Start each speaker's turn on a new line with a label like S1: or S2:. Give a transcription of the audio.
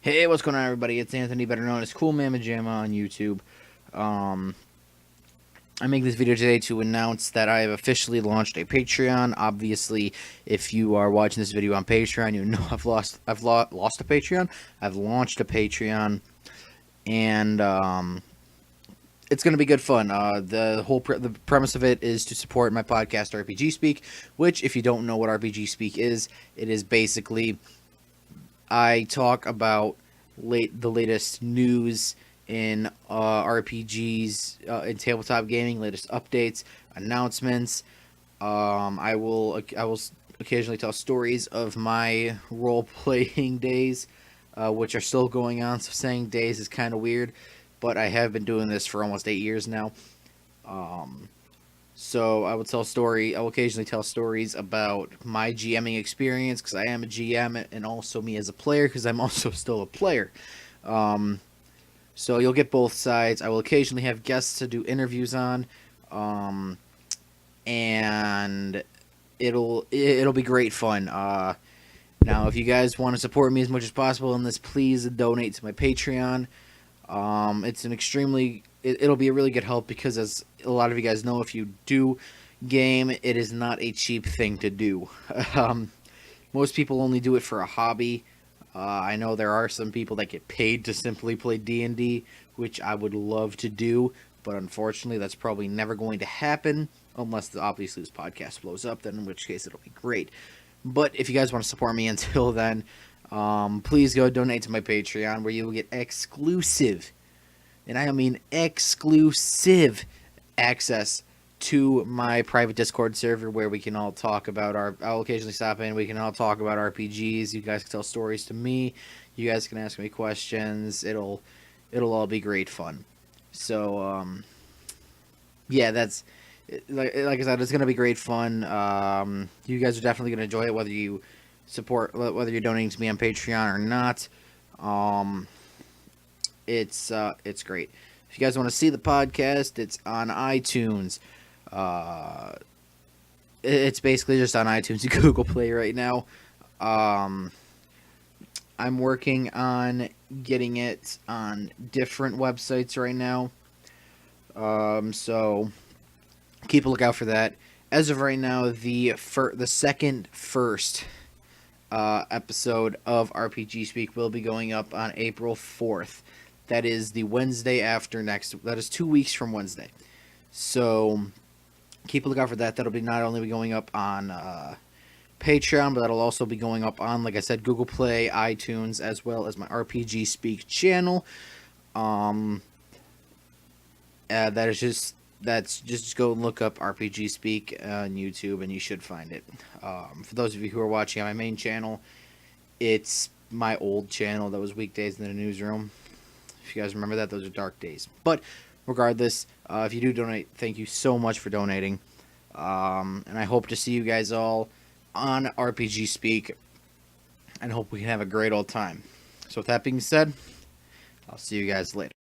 S1: Hey, what's going on, everybody? It's Anthony, better known as Cool Mama Jamma on YouTube. I make this video today to announce that I have officially launched a Patreon. Obviously, if you are watching this video on Patreon, you know I've lost a Patreon. I've launched a Patreon, and it's going to be good fun. The premise of it is to support my podcast RPG Speak, which, if you don't know what RPG Speak is, it is basically I talk about the latest news in RPGs, in tabletop gaming, latest updates, announcements. I will occasionally tell stories of my role playing days, which are still going on. So saying days is kind of weird, but I have been doing this for almost 8 years now. So I will occasionally tell stories about my GMing experience, because I am a GM, and also me as a player, because I'm also still a player. So you'll get both sides. I will occasionally have guests to do interviews on, and it'll be great fun. Now, if you guys want to support me as much as possible in this, please donate to my Patreon. It's an it'll be a really good help, because as a lot of you guys know, if you do game, it is not a cheap thing to do. Most people only do it for a hobby. I know there are some people that get paid to simply play D&D, which I would love to do, but unfortunately that's probably never going to happen, unless obviously this podcast blows up, then in which case it'll be great. But if you guys want to support me until then, please go donate to my Patreon, where you will get exclusive, and I mean exclusive, access to my private Discord server, where we can all talk about I'll occasionally stop in, we can all talk about RPGs, you guys can tell stories to me, you guys can ask me questions, it'll all be great fun. So, yeah, that's, like I said, it's going to be great fun. You guys are definitely going to enjoy it, whether you're donating to me on Patreon or not. It's great. If you guys want to see the podcast, it's on iTunes. It's basically just on iTunes and Google Play right now. I'm working on getting it on different websites right now. So keep a lookout for that. As of right now, the first episode of RPG Speak will be going up on April 4th. That is the Wednesday after next. That is 2 weeks from Wednesday. So keep a lookout for that. That'll be not only be going up on Patreon, but that'll also be going up on, like I said, Google Play, iTunes, as well as my RPG Speak channel. That's just go and look up RPG Speak on YouTube, and you should find it. For those of you who are watching on my main channel, it's my old channel that was weekdays in the newsroom. If you guys remember that, those are dark days. But regardless, if you do donate, thank you so much for donating. And I hope to see you guys all on RPG Speak, and hope we can have a great old time. So with that being said, I'll see you guys later.